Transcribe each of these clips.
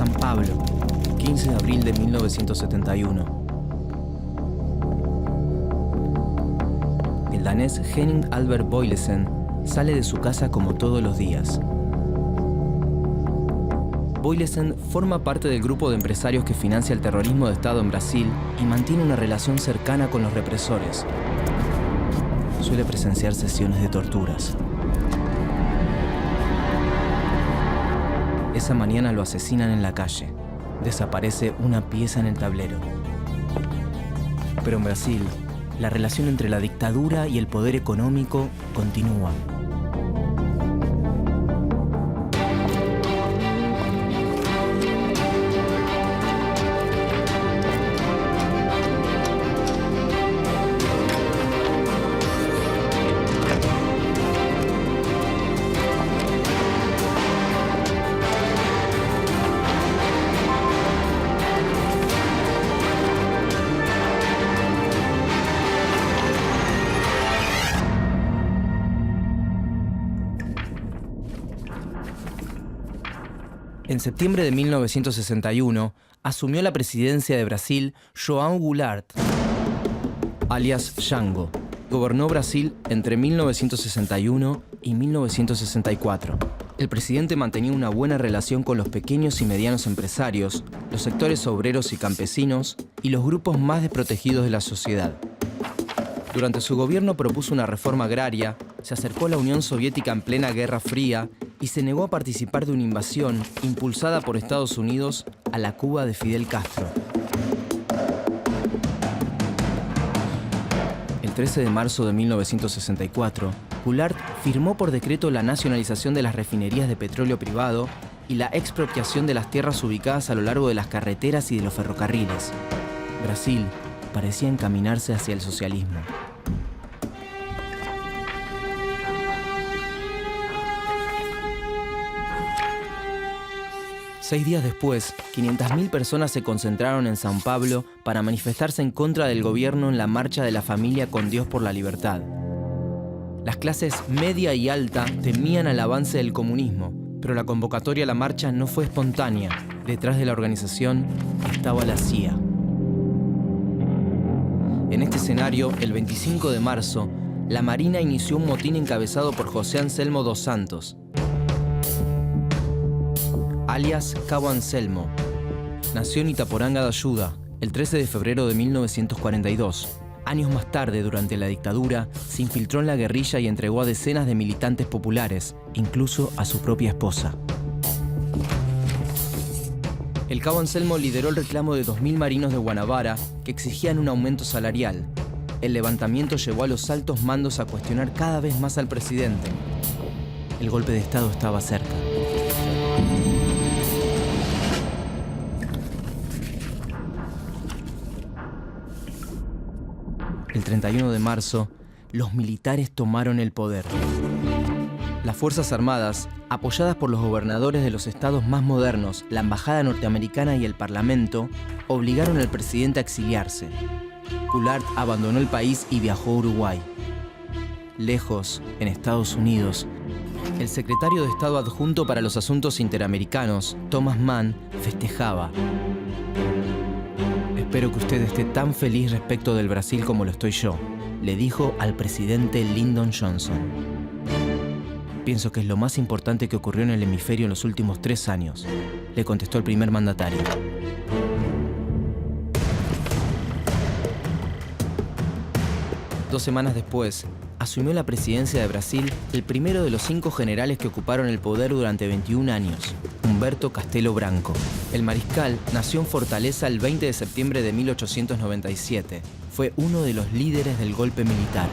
San Pablo, 15 de abril de 1971. El danés Henning Albert Boilesen sale de su casa como todos los días. Boilesen forma parte del grupo de empresarios que financia el terrorismo de Estado en Brasil y mantiene una relación cercana con los represores. Suele presenciar sesiones de torturas. Esa mañana lo asesinan en la calle. Desaparece una pieza en el tablero. Pero en Brasil, la relación entre la dictadura y el poder económico continúa. En septiembre de 1961, asumió la presidencia de Brasil João Goulart, alias Jango. Gobernó Brasil entre 1961 y 1964. El presidente mantenía una buena relación con los pequeños y medianos empresarios, los sectores obreros y campesinos y los grupos más desprotegidos de la sociedad. Durante su gobierno propuso una reforma agraria, se acercó a la Unión Soviética en plena Guerra Fría y se negó a participar de una invasión impulsada por Estados Unidos a la Cuba de Fidel Castro. El 13 de marzo de 1964, Goulart firmó por decreto la nacionalización de las refinerías de petróleo privado y la expropiación de las tierras ubicadas a lo largo de las carreteras y de los ferrocarriles. Brasil parecía encaminarse hacia el socialismo. Seis días después, 500.000 personas se concentraron en San Pablo para manifestarse en contra del gobierno en la Marcha de la Familia con Dios por la Libertad. Las clases media y alta temían el avance del comunismo, pero la convocatoria a la marcha no fue espontánea. Detrás de la organización estaba la CIA. En este escenario, el 25 de marzo, la Marina inició un motín encabezado por José Anselmo dos Santos, alias Cabo Anselmo. Nació en Itaporanga de Ayuda el 13 de febrero de 1942. Años más tarde, durante la dictadura, se infiltró en la guerrilla y entregó a decenas de militantes populares, incluso a su propia esposa. El Cabo Anselmo lideró el reclamo de 2.000 marinos de Guanabara que exigían un aumento salarial. El levantamiento llevó a los altos mandos a cuestionar cada vez más al presidente. El golpe de Estado estaba cerca. El 31 de marzo, los militares tomaron el poder. Las Fuerzas Armadas, apoyadas por los gobernadores de los estados más modernos, la Embajada norteamericana y el Parlamento, obligaron al presidente a exiliarse. Goulart abandonó el país y viajó a Uruguay. Lejos, en Estados Unidos, el secretario de Estado adjunto para los asuntos interamericanos, Thomas Mann, festejaba. Espero que usted esté tan feliz respecto del Brasil como lo estoy yo, le dijo al presidente Lyndon Johnson. Pienso que es lo más importante que ocurrió en el hemisferio en los últimos 3 años, le contestó el primer mandatario. Dos semanas después, asumió la presidencia de Brasil el primero de los 5 generales que ocuparon el poder durante 21 años, Humberto Castelo Branco. El mariscal nació en Fortaleza el 20 de septiembre de 1897. Fue uno de los líderes del golpe militar.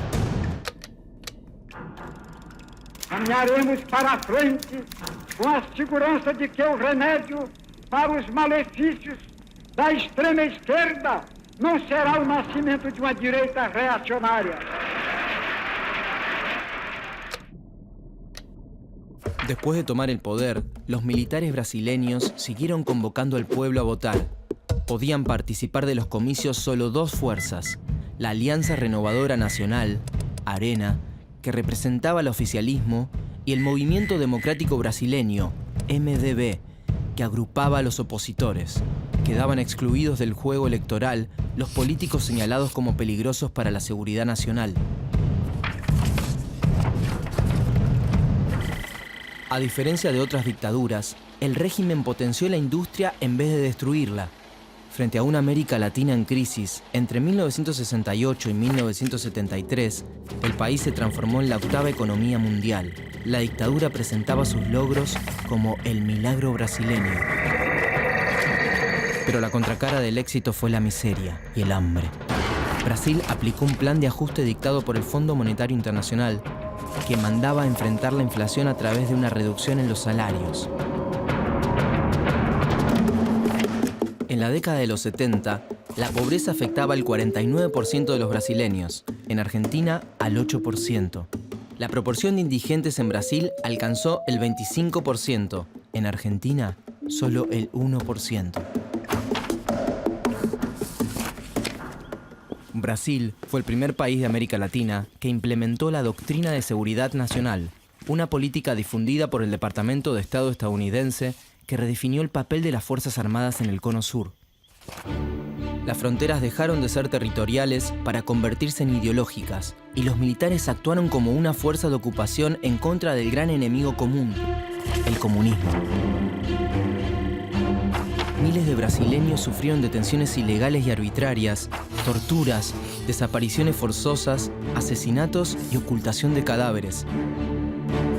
Caminharemos para a frente com a segurança de que o remédio para os malefícios da extrema esquerda não será o nascimento de uma direita reacionária. Después de tomar el poder, los militares brasileños siguieron convocando al pueblo a votar. Podían participar de los comicios solo 2 fuerzas: la Alianza Renovadora Nacional, ARENA, que representaba al oficialismo, y el Movimiento Democrático Brasileño, MDB, que agrupaba a los opositores. Quedaban excluidos del juego electoral los políticos señalados como peligrosos para la seguridad nacional. A diferencia de otras dictaduras, el régimen potenció la industria en vez de destruirla. Frente a una América Latina en crisis, entre 1968 y 1973, el país se transformó en la octava economía mundial. La dictadura presentaba sus logros como el milagro brasileño. Pero la contracara del éxito fue la miseria y el hambre. Brasil aplicó un plan de ajuste dictado por el Fondo Monetario Internacional que mandaba a enfrentar la inflación a través de una reducción en los salarios. En la década de los 70, la pobreza afectaba al 49% de los brasileños, en Argentina al 8%. La proporción de indigentes en Brasil alcanzó el 25%, en Argentina solo el 1%. Brasil fue el primer país de América Latina que implementó la Doctrina de Seguridad Nacional, una política difundida por el Departamento de Estado estadounidense que redefinió el papel de las Fuerzas Armadas en el Cono Sur. Las fronteras dejaron de ser territoriales para convertirse en ideológicas, y los militares actuaron como una fuerza de ocupación en contra del gran enemigo común, el comunismo. Miles de brasileños sufrieron detenciones ilegales y arbitrarias, torturas, desapariciones forzosas, asesinatos y ocultación de cadáveres.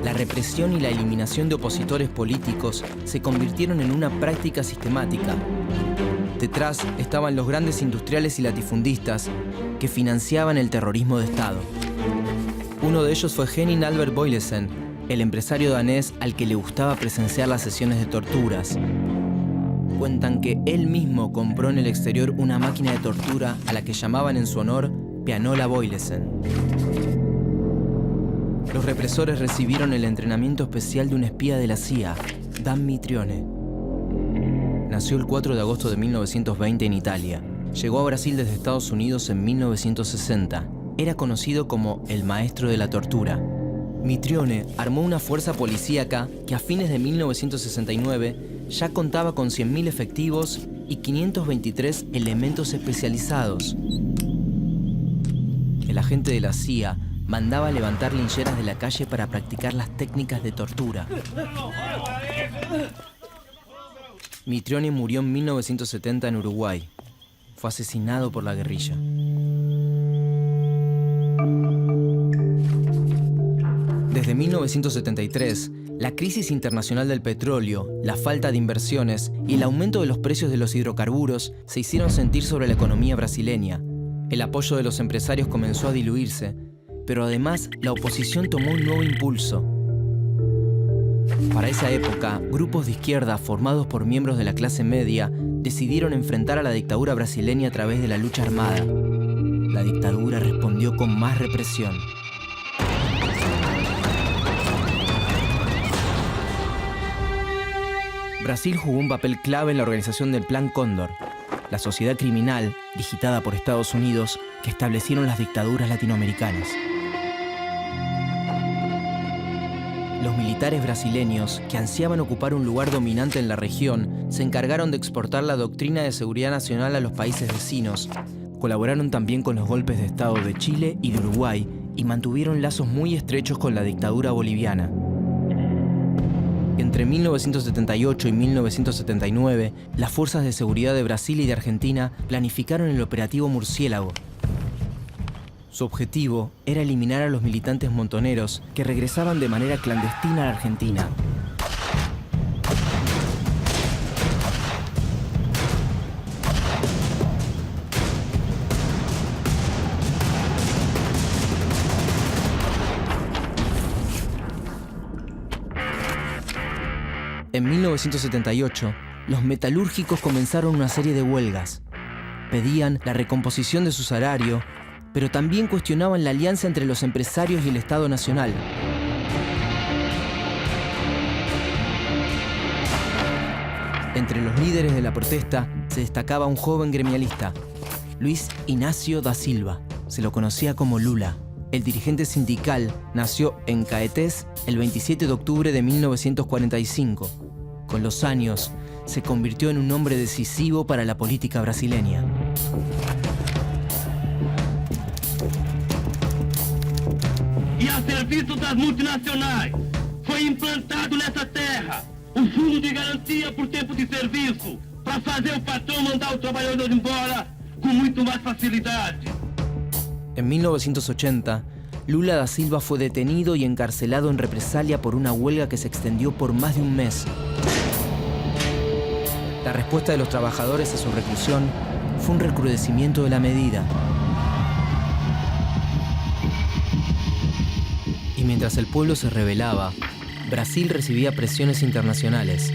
La represión y la eliminación de opositores políticos se convirtieron en una práctica sistemática. Detrás estaban los grandes industriales y latifundistas que financiaban el terrorismo de Estado. Uno de ellos fue Henning Albert Boilesen, el empresario danés al que le gustaba presenciar las sesiones de torturas. Cuentan que él mismo compró en el exterior una máquina de tortura a la que llamaban en su honor Pianola Boilesen. Los represores recibieron el entrenamiento especial de un espía de la CIA, Dan Mitrione. Nació el 4 de agosto de 1920 en Italia. Llegó a Brasil desde Estados Unidos en 1960. Era conocido como el maestro de la tortura. Mitrione armó una fuerza policíaca que a fines de 1969 ya contaba con 100.000 efectivos y 523 elementos especializados. El agente de la CIA mandaba levantar lincheras de la calle para practicar las técnicas de tortura. Mitrione murió en 1970 en Uruguay. Fue asesinado por la guerrilla. Desde 1973, la crisis internacional del petróleo, la falta de inversiones y el aumento de los precios de los hidrocarburos se hicieron sentir sobre la economía brasileña. El apoyo de los empresarios comenzó a diluirse, pero además la oposición tomó un nuevo impulso. Para esa época, grupos de izquierda formados por miembros de la clase media decidieron enfrentar a la dictadura brasileña a través de la lucha armada. La dictadura respondió con más represión. Brasil jugó un papel clave en la organización del Plan Cóndor, la sociedad criminal, digitada por Estados Unidos, que establecieron las dictaduras latinoamericanas. Los militares brasileños, que ansiaban ocupar un lugar dominante en la región, se encargaron de exportar la doctrina de seguridad nacional a los países vecinos. Colaboraron también con los golpes de Estado de Chile y de Uruguay y mantuvieron lazos muy estrechos con la dictadura boliviana. Entre 1978 y 1979, las fuerzas de seguridad de Brasil y de Argentina planificaron el operativo Murciélago. Su objetivo era eliminar a los militantes montoneros que regresaban de manera clandestina a la Argentina. En 1978, los metalúrgicos comenzaron una serie de huelgas. Pedían la recomposición de su salario, pero también cuestionaban la alianza entre los empresarios y el Estado Nacional. Entre los líderes de la protesta se destacaba un joven gremialista, Luis Inácio da Silva. Se lo conocía como Lula. El dirigente sindical nació en Caetés el 27 de octubre de 1945. Con los años, se convirtió en un hombre decisivo para la política brasileña. E a serviço das multinacionais foi implantado nessa terra o Fundo de Garantia por Tempo de Serviço para fazer o patrão mandar o trabalhador embora com muito mais facilidade. En 1980, Lula da Silva fue detenido y encarcelado en represalia por una huelga que se extendió por más de un mes. La respuesta de los trabajadores a su reclusión fue un recrudecimiento de la medida. Y mientras el pueblo se rebelaba, Brasil recibía presiones internacionales.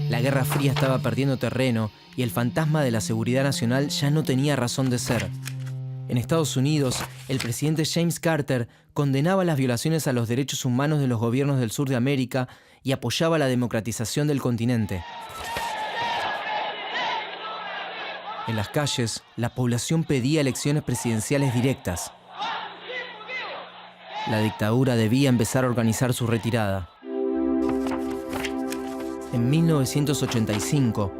La Guerra Fría estaba perdiendo terreno y el fantasma de la seguridad nacional ya no tenía razón de ser. En Estados Unidos, el presidente James Carter condenaba las violaciones a los derechos humanos de los gobiernos del sur de América y apoyaba la democratización del continente. En las calles, la población pedía elecciones presidenciales directas. La dictadura debía empezar a organizar su retirada. En 1985,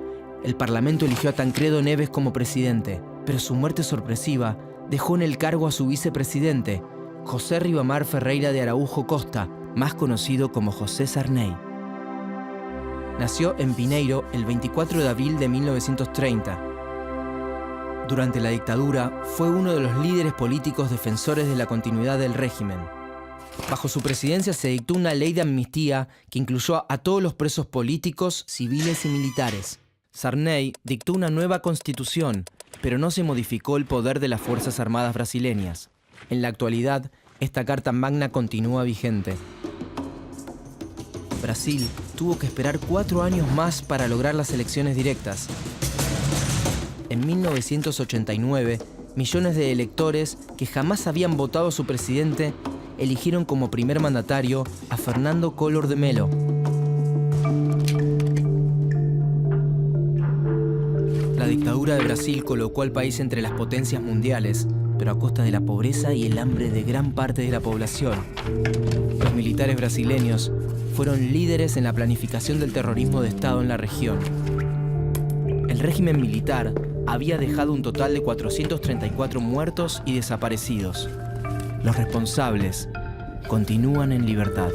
el Parlamento eligió a Tancredo Neves como presidente, pero su muerte sorpresiva dejó en el cargo a su vicepresidente, José Ribamar Ferreira de Araújo Costa, más conocido como José Sarney. Nació en Pineiro el 24 de abril de 1930. Durante la dictadura, fue uno de los líderes políticos defensores de la continuidad del régimen. Bajo su presidencia se dictó una ley de amnistía que incluyó a todos los presos políticos, civiles y militares. Sarney dictó una nueva constitución, pero no se modificó el poder de las Fuerzas Armadas brasileñas. En la actualidad, esta Carta Magna continúa vigente. Brasil tuvo que esperar 4 años más para lograr las elecciones directas. En 1989, millones de electores que jamás habían votado a su presidente eligieron como primer mandatario a Fernando Collor de Mello. La dictadura de Brasil colocó al país entre las potencias mundiales, pero a costa de la pobreza y el hambre de gran parte de la población. Los militares brasileños fueron líderes en la planificación del terrorismo de Estado en la región. El régimen militar había dejado un total de 434 muertos y desaparecidos. Los responsables continúan en libertad.